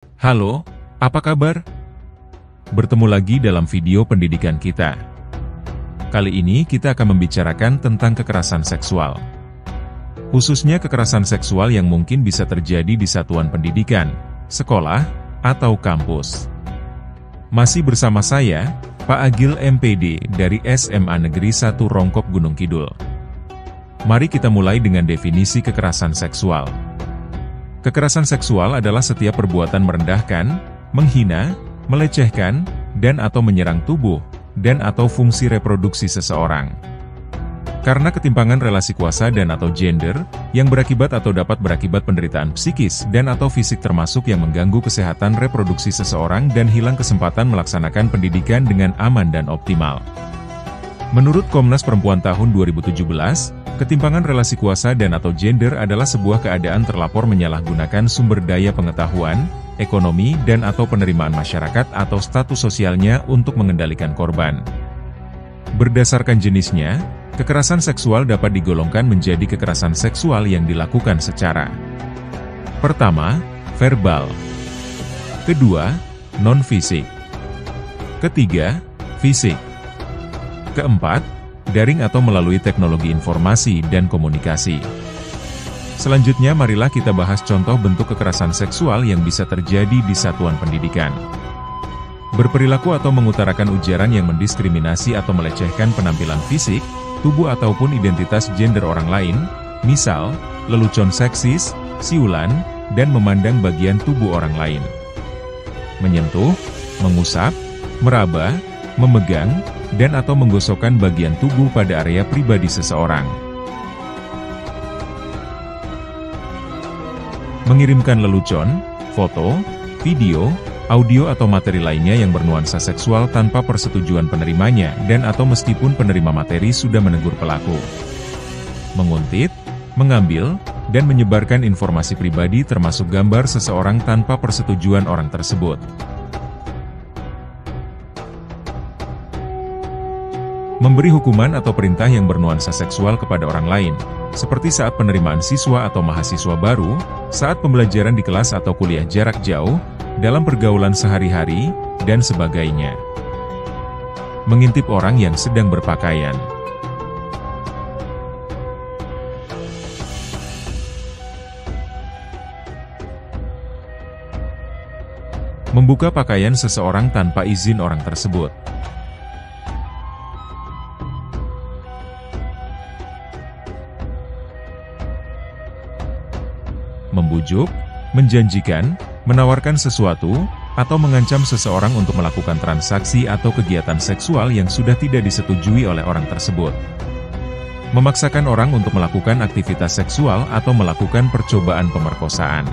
Halo, apa kabar? Bertemu lagi dalam video pendidikan kita. Kali ini kita akan membicarakan tentang kekerasan seksual. Khususnya kekerasan seksual yang mungkin bisa terjadi di satuan pendidikan, sekolah, atau kampus. Masih bersama saya, Pak Agil MPD dari SMA Negeri 1 Rongkop Gunung Kidul. Mari kita mulai dengan definisi kekerasan seksual. Kekerasan seksual adalah setiap perbuatan merendahkan, menghina, melecehkan, dan atau menyerang tubuh, dan atau fungsi reproduksi seseorang. Karena ketimpangan relasi kuasa dan atau gender, yang berakibat atau dapat berakibat penderitaan psikis dan atau fisik termasuk yang mengganggu kesehatan reproduksi seseorang dan hilang kesempatan melaksanakan pendidikan dengan aman dan optimal. Menurut Komnas Perempuan tahun 2017, ketimpangan relasi kuasa dan atau gender adalah sebuah keadaan terlapor menyalahgunakan sumber daya pengetahuan, ekonomi dan atau penerimaan masyarakat atau status sosialnya untuk mengendalikan korban. Berdasarkan jenisnya, kekerasan seksual dapat digolongkan menjadi kekerasan seksual yang dilakukan secara pertama, verbal. Kedua, non-fisik. Ketiga, fisik. Keempat, daring atau melalui teknologi informasi dan komunikasi. Selanjutnya marilah kita bahas contoh bentuk kekerasan seksual yang bisa terjadi di satuan pendidikan. Berperilaku atau mengutarakan ujaran yang mendiskriminasi atau melecehkan penampilan fisik, tubuh ataupun identitas gender orang lain, misal, lelucon seksis, siulan, dan memandang bagian tubuh orang lain. Menyentuh, mengusap, meraba, memegang, dan atau menggosokkan bagian tubuh pada area pribadi seseorang. Mengirimkan lelucon, foto, video, audio atau materi lainnya yang bernuansa seksual tanpa persetujuan penerimanya dan atau meskipun penerima materi sudah menegur pelaku. Menguntit, mengambil, dan menyebarkan informasi pribadi termasuk gambar seseorang tanpa persetujuan orang tersebut. Memberi hukuman atau perintah yang bernuansa seksual kepada orang lain, seperti saat penerimaan siswa atau mahasiswa baru, saat pembelajaran di kelas atau kuliah jarak jauh, dalam pergaulan sehari-hari, dan sebagainya. Mengintip orang yang sedang berpakaian. Membuka pakaian seseorang tanpa izin orang tersebut. Membujuk, menjanjikan, menawarkan sesuatu, atau mengancam seseorang untuk melakukan transaksi atau kegiatan seksual yang sudah tidak disetujui oleh orang tersebut. Memaksakan orang untuk melakukan aktivitas seksual atau melakukan percobaan pemerkosaan.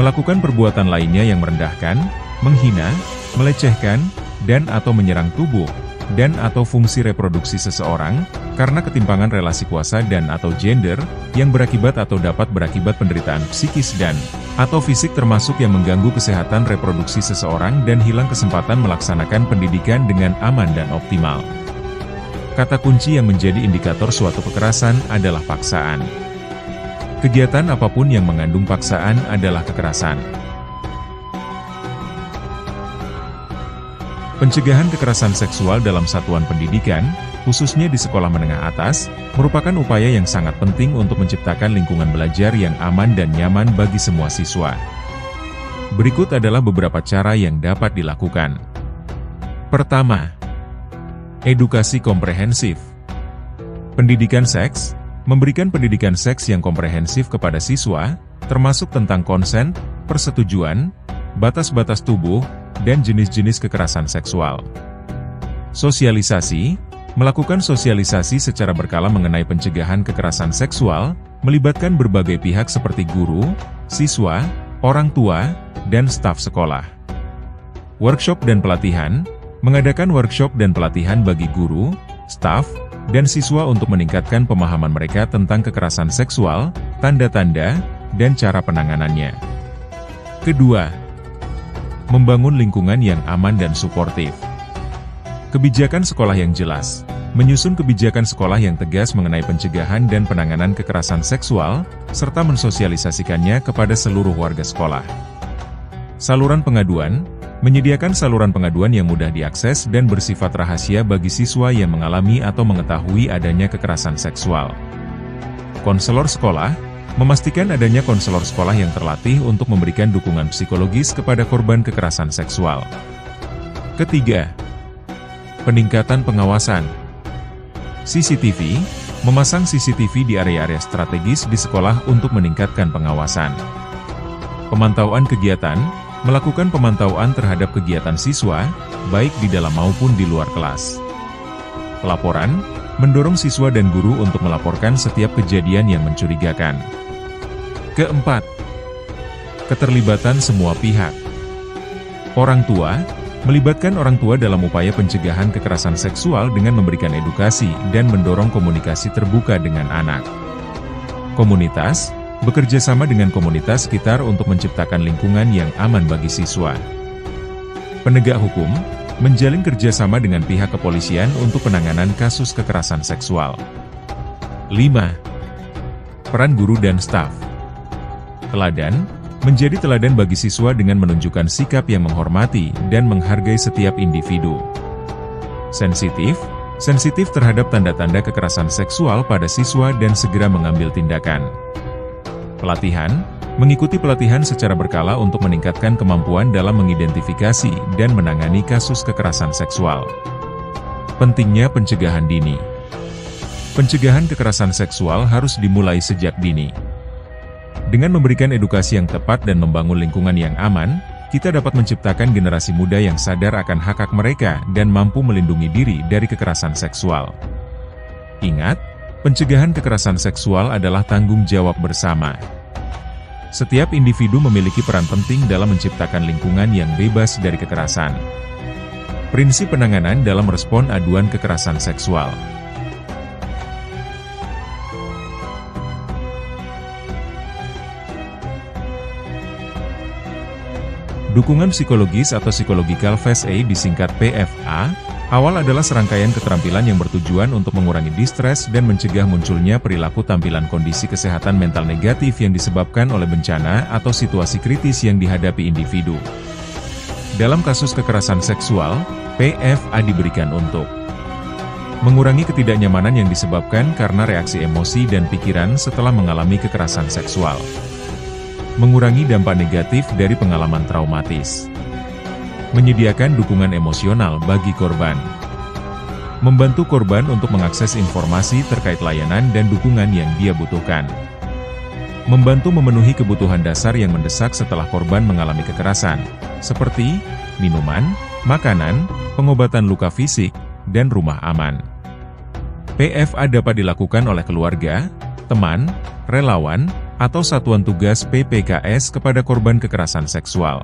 Melakukan perbuatan lainnya yang merendahkan, menghina, melecehkan, dan atau menyerang tubuh, dan atau fungsi reproduksi seseorang, karena ketimpangan relasi kuasa dan atau gender, yang berakibat atau dapat berakibat penderitaan psikis dan atau fisik termasuk yang mengganggu kesehatan reproduksi seseorang dan hilang kesempatan melaksanakan pendidikan dengan aman dan optimal. Kata kunci yang menjadi indikator suatu kekerasan adalah paksaan. Kegiatan apapun yang mengandung paksaan adalah kekerasan. Pencegahan kekerasan seksual dalam satuan pendidikan, khususnya di sekolah menengah atas, merupakan upaya yang sangat penting untuk menciptakan lingkungan belajar yang aman dan nyaman bagi semua siswa. Berikut adalah beberapa cara yang dapat dilakukan. Pertama, edukasi komprehensif. Pendidikan seks, memberikan pendidikan seks yang komprehensif kepada siswa, termasuk tentang konsen, persetujuan, batas-batas tubuh, dan jenis-jenis kekerasan seksual. Sosialisasi, melakukan sosialisasi secara berkala mengenai pencegahan kekerasan seksual, melibatkan berbagai pihak seperti guru, siswa, orang tua, dan staf sekolah. Workshop dan pelatihan, mengadakan workshop dan pelatihan bagi guru, staf, dan siswa untuk meningkatkan pemahaman mereka tentang kekerasan seksual, tanda-tanda, dan cara penanganannya. Kedua, membangun lingkungan yang aman dan suportif. Kebijakan sekolah yang jelas, menyusun kebijakan sekolah yang tegas mengenai pencegahan dan penanganan kekerasan seksual, serta mensosialisasikannya kepada seluruh warga sekolah. Saluran pengaduan, menyediakan saluran pengaduan yang mudah diakses dan bersifat rahasia bagi siswa yang mengalami atau mengetahui adanya kekerasan seksual. Konselor sekolah, memastikan adanya konselor sekolah yang terlatih untuk memberikan dukungan psikologis kepada korban kekerasan seksual. Ketiga, peningkatan pengawasan. CCTV, memasang CCTV di area-area strategis di sekolah untuk meningkatkan pengawasan. Pemantauan kegiatan, melakukan pemantauan terhadap kegiatan siswa, baik di dalam maupun di luar kelas. Pelaporan, mendorong siswa dan guru untuk melaporkan setiap kejadian yang mencurigakan. Keempat, keterlibatan semua pihak. Orang tua, melibatkan orang tua dalam upaya pencegahan kekerasan seksual dengan memberikan edukasi dan mendorong komunikasi terbuka dengan anak. Komunitas, bekerja sama dengan komunitas sekitar untuk menciptakan lingkungan yang aman bagi siswa. Penegak hukum, menjalin kerjasama dengan pihak kepolisian untuk penanganan kasus kekerasan seksual. 5. Peran guru dan staf. Teladan, menjadi teladan bagi siswa dengan menunjukkan sikap yang menghormati dan menghargai setiap individu. Sensitif terhadap tanda-tanda kekerasan seksual pada siswa dan segera mengambil tindakan. Pelatihan, mengikuti pelatihan secara berkala untuk meningkatkan kemampuan dalam mengidentifikasi dan menangani kasus kekerasan seksual. Pentingnya pencegahan dini. Pencegahan kekerasan seksual harus dimulai sejak dini. Dengan memberikan edukasi yang tepat dan membangun lingkungan yang aman, kita dapat menciptakan generasi muda yang sadar akan hak-hak mereka dan mampu melindungi diri dari kekerasan seksual. Ingat, pencegahan kekerasan seksual adalah tanggung jawab bersama. Setiap individu memiliki peran penting dalam menciptakan lingkungan yang bebas dari kekerasan. Prinsip penanganan dalam respon aduan kekerasan seksual. Dukungan psikologis atau Psychological First Aid disingkat PFA, awal adalah serangkaian keterampilan yang bertujuan untuk mengurangi distres dan mencegah munculnya perilaku tampilan kondisi kesehatan mental negatif yang disebabkan oleh bencana atau situasi kritis yang dihadapi individu. Dalam kasus kekerasan seksual, PFA diberikan untuk mengurangi ketidaknyamanan yang disebabkan karena reaksi emosi dan pikiran setelah mengalami kekerasan seksual. Mengurangi dampak negatif dari pengalaman traumatis. Menyediakan dukungan emosional bagi korban. Membantu korban untuk mengakses informasi terkait layanan dan dukungan yang dia butuhkan. Membantu memenuhi kebutuhan dasar yang mendesak setelah korban mengalami kekerasan, seperti minuman, makanan, pengobatan luka fisik, dan rumah aman. PFA dapat dilakukan oleh keluarga, teman, relawan, atau satuan tugas PPKS kepada korban kekerasan seksual.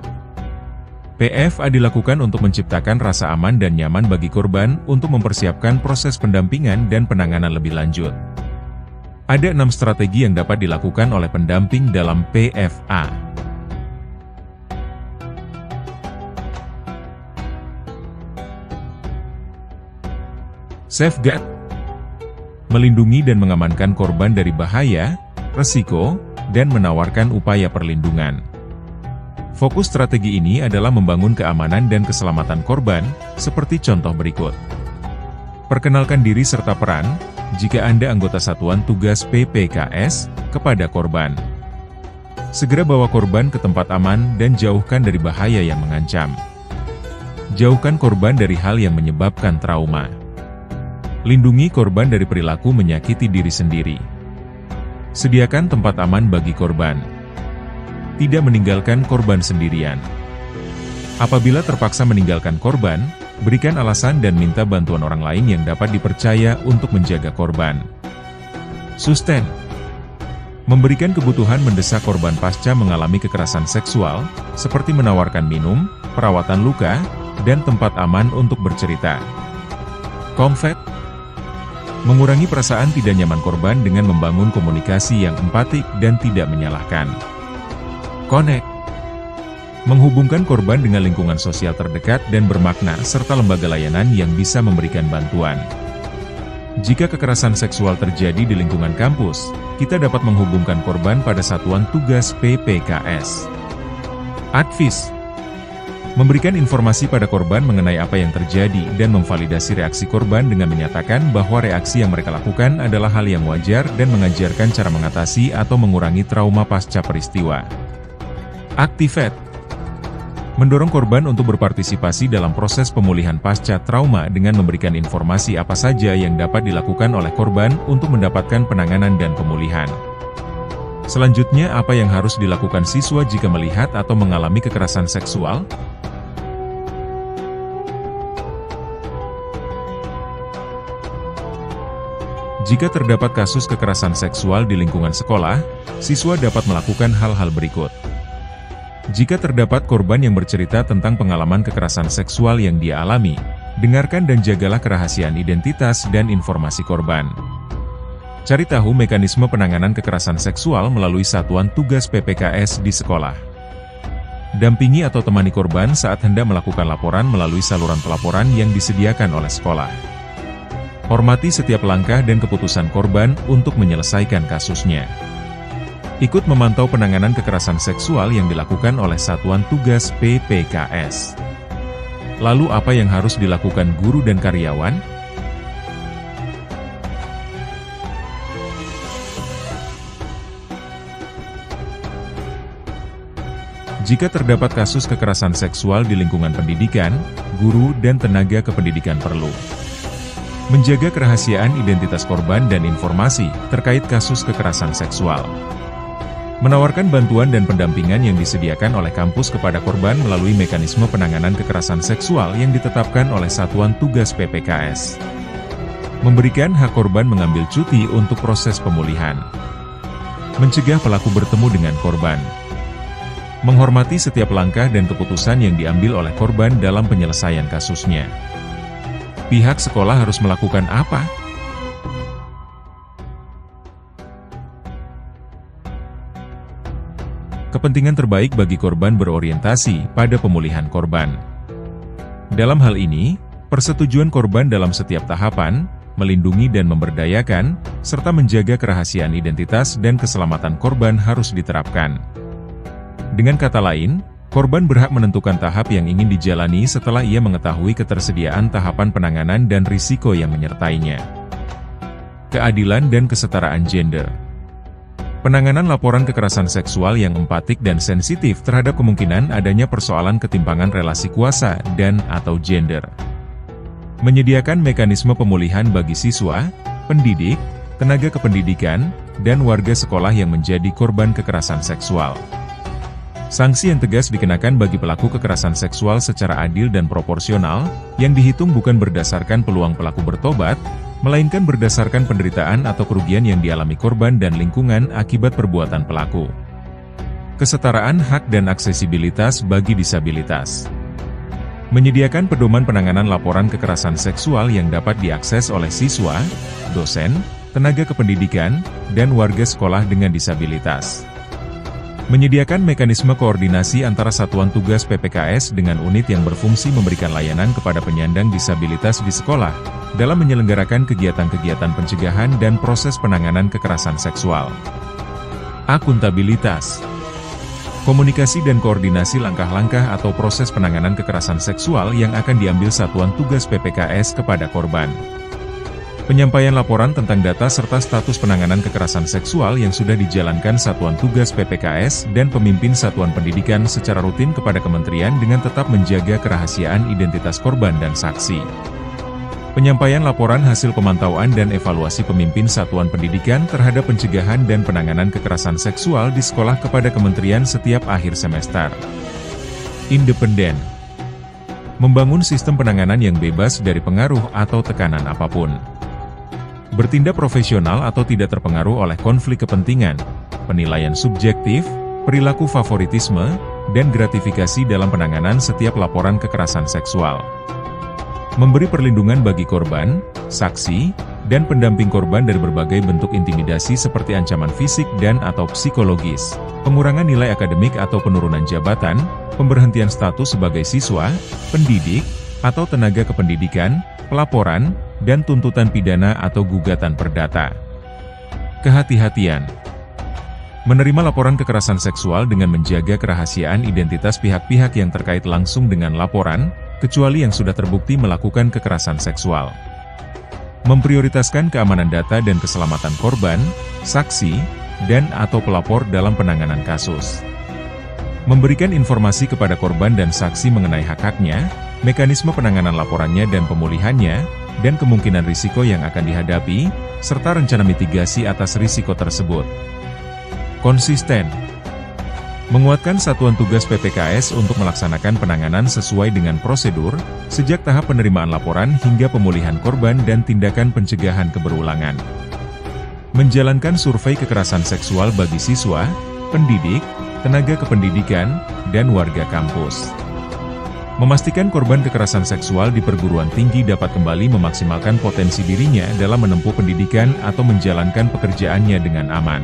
PFA dilakukan untuk menciptakan rasa aman dan nyaman bagi korban untuk mempersiapkan proses pendampingan dan penanganan lebih lanjut. Ada 6 strategi yang dapat dilakukan oleh pendamping dalam PFA. Safeguard, melindungi dan mengamankan korban dari bahaya, resiko, dan menawarkan upaya perlindungan. Fokus strategi ini adalah membangun keamanan dan keselamatan korban, seperti contoh berikut. Perkenalkan diri serta peran, jika Anda anggota satuan tugas PPKS, kepada korban. Segera bawa korban ke tempat aman dan jauhkan dari bahaya yang mengancam. Jauhkan korban dari hal yang menyebabkan trauma. Lindungi korban dari perilaku menyakiti diri sendiri. Sediakan tempat aman bagi korban. Tidak meninggalkan korban sendirian. Apabila terpaksa meninggalkan korban, berikan alasan dan minta bantuan orang lain yang dapat dipercaya untuk menjaga korban. Sustain, memberikan kebutuhan mendesak korban pasca mengalami kekerasan seksual, seperti menawarkan minum, perawatan luka, dan tempat aman untuk bercerita. Comfort, mengurangi perasaan tidak nyaman korban dengan membangun komunikasi yang empatik dan tidak menyalahkan. Connect, menghubungkan korban dengan lingkungan sosial terdekat dan bermakna serta lembaga layanan yang bisa memberikan bantuan. Jika kekerasan seksual terjadi di lingkungan kampus, kita dapat menghubungkan korban pada Satuan Tugas PPKS. Advis: memberikan informasi pada korban mengenai apa yang terjadi dan memvalidasi reaksi korban dengan menyatakan bahwa reaksi yang mereka lakukan adalah hal yang wajar dan mengajarkan cara mengatasi atau mengurangi trauma pasca peristiwa. Activate: mendorong korban untuk berpartisipasi dalam proses pemulihan pasca trauma dengan memberikan informasi apa saja yang dapat dilakukan oleh korban untuk mendapatkan penanganan dan pemulihan. Selanjutnya, apa yang harus dilakukan siswa jika melihat atau mengalami kekerasan seksual? Jika terdapat kasus kekerasan seksual di lingkungan sekolah, siswa dapat melakukan hal-hal berikut. Jika terdapat korban yang bercerita tentang pengalaman kekerasan seksual yang dia alami, dengarkan dan jagalah kerahasiaan identitas dan informasi korban. Cari tahu mekanisme penanganan kekerasan seksual melalui Satuan Tugas PPKS di sekolah. Dampingi atau temani korban saat hendak melakukan laporan melalui saluran pelaporan yang disediakan oleh sekolah. Hormati setiap langkah dan keputusan korban untuk menyelesaikan kasusnya. Ikut memantau penanganan kekerasan seksual yang dilakukan oleh Satuan Tugas PPKS. Lalu apa yang harus dilakukan guru dan karyawan? Jika terdapat kasus kekerasan seksual di lingkungan pendidikan, guru dan tenaga kependidikan perlu menjaga kerahasiaan identitas korban dan informasi terkait kasus kekerasan seksual. Menawarkan bantuan dan pendampingan yang disediakan oleh kampus kepada korban melalui mekanisme penanganan kekerasan seksual yang ditetapkan oleh Satuan Tugas PPKS. Memberikan hak korban mengambil cuti untuk proses pemulihan. Mencegah pelaku bertemu dengan korban. Menghormati setiap langkah dan keputusan yang diambil oleh korban dalam penyelesaian kasusnya. Pihak sekolah harus melakukan apa? Kepentingan terbaik bagi korban berorientasi pada pemulihan korban. Dalam hal ini, persetujuan korban dalam setiap tahapan, melindungi dan memberdayakan, serta menjaga kerahasiaan identitas dan keselamatan korban harus diterapkan. Dengan kata lain, korban berhak menentukan tahap yang ingin dijalani setelah ia mengetahui ketersediaan tahapan penanganan dan risiko yang menyertainya. Keadilan dan kesetaraan gender. Penanganan laporan kekerasan seksual yang empatik dan sensitif terhadap kemungkinan adanya persoalan ketimpangan relasi kuasa dan/atau gender. Menyediakan mekanisme pemulihan bagi siswa, pendidik, tenaga kependidikan, dan warga sekolah yang menjadi korban kekerasan seksual. Sanksi yang tegas dikenakan bagi pelaku kekerasan seksual secara adil dan proporsional, yang dihitung bukan berdasarkan peluang pelaku bertobat, melainkan berdasarkan penderitaan atau kerugian yang dialami korban dan lingkungan akibat perbuatan pelaku. Kesetaraan hak dan aksesibilitas bagi disabilitas. Menyediakan pedoman penanganan laporan kekerasan seksual yang dapat diakses oleh siswa, dosen, tenaga kependidikan, dan warga sekolah dengan disabilitas. Menyediakan mekanisme koordinasi antara Satuan Tugas PPKS dengan unit yang berfungsi memberikan layanan kepada penyandang disabilitas di sekolah, dalam menyelenggarakan kegiatan-kegiatan pencegahan dan proses penanganan kekerasan seksual. Akuntabilitas. Komunikasi dan koordinasi langkah-langkah atau proses penanganan kekerasan seksual yang akan diambil Satuan Tugas PPKS kepada korban. Penyampaian laporan tentang data serta status penanganan kekerasan seksual yang sudah dijalankan Satuan Tugas PPKS dan pemimpin satuan pendidikan secara rutin kepada kementerian dengan tetap menjaga kerahasiaan identitas korban dan saksi. Penyampaian laporan hasil pemantauan dan evaluasi pemimpin satuan pendidikan terhadap pencegahan dan penanganan kekerasan seksual di sekolah kepada kementerian setiap akhir semester. Independen. Membangun sistem penanganan yang bebas dari pengaruh atau tekanan apapun. Bertindak profesional atau tidak terpengaruh oleh konflik kepentingan, penilaian subjektif, perilaku favoritisme, dan gratifikasi dalam penanganan setiap laporan kekerasan seksual. Memberi perlindungan bagi korban, saksi, dan pendamping korban dari berbagai bentuk intimidasi seperti ancaman fisik dan/atau psikologis, pengurangan nilai akademik atau penurunan jabatan, pemberhentian status sebagai siswa, pendidik, atau tenaga kependidikan, pelaporan, dan tuntutan pidana atau gugatan perdata. Kehati-hatian. Menerima laporan kekerasan seksual dengan menjaga kerahasiaan identitas pihak-pihak yang terkait langsung dengan laporan, kecuali yang sudah terbukti melakukan kekerasan seksual. Memprioritaskan keamanan data dan keselamatan korban, saksi, dan/atau pelapor dalam penanganan kasus. Memberikan informasi kepada korban dan saksi mengenai hak-haknya, mekanisme penanganan laporannya dan pemulihannya, dan kemungkinan risiko yang akan dihadapi, serta rencana mitigasi atas risiko tersebut. Konsisten. Menguatkan satuan tugas PPKS untuk melaksanakan penanganan sesuai dengan prosedur, sejak tahap penerimaan laporan hingga pemulihan korban dan tindakan pencegahan keberulangan. Menjalankan survei kekerasan seksual bagi siswa, pendidik, tenaga kependidikan, dan warga kampus. Memastikan korban kekerasan seksual di perguruan tinggi dapat kembali memaksimalkan potensi dirinya dalam menempuh pendidikan atau menjalankan pekerjaannya dengan aman.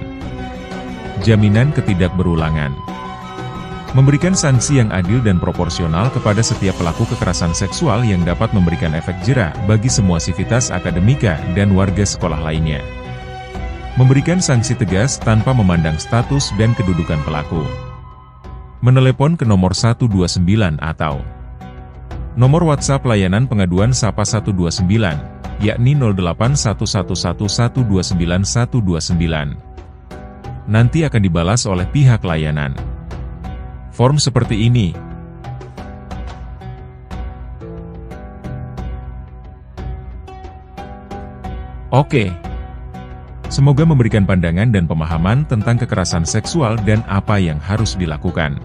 Jaminan ketidakberulangan. Memberikan sanksi yang adil dan proporsional kepada setiap pelaku kekerasan seksual yang dapat memberikan efek jera bagi semua sivitas akademika dan warga sekolah lainnya. Memberikan sanksi tegas tanpa memandang status dan kedudukan pelaku. Menelepon ke nomor 129 atau nomor WhatsApp layanan pengaduan SAPA 129, yakni 081111291129. Nanti akan dibalas oleh pihak layanan. Form seperti ini. Oke. Semoga memberikan pandangan dan pemahaman tentang kekerasan seksual dan apa yang harus dilakukan.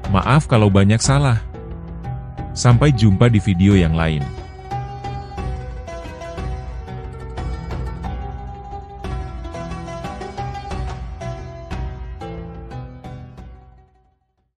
Maaf kalau banyak salah. Sampai jumpa di video yang lain.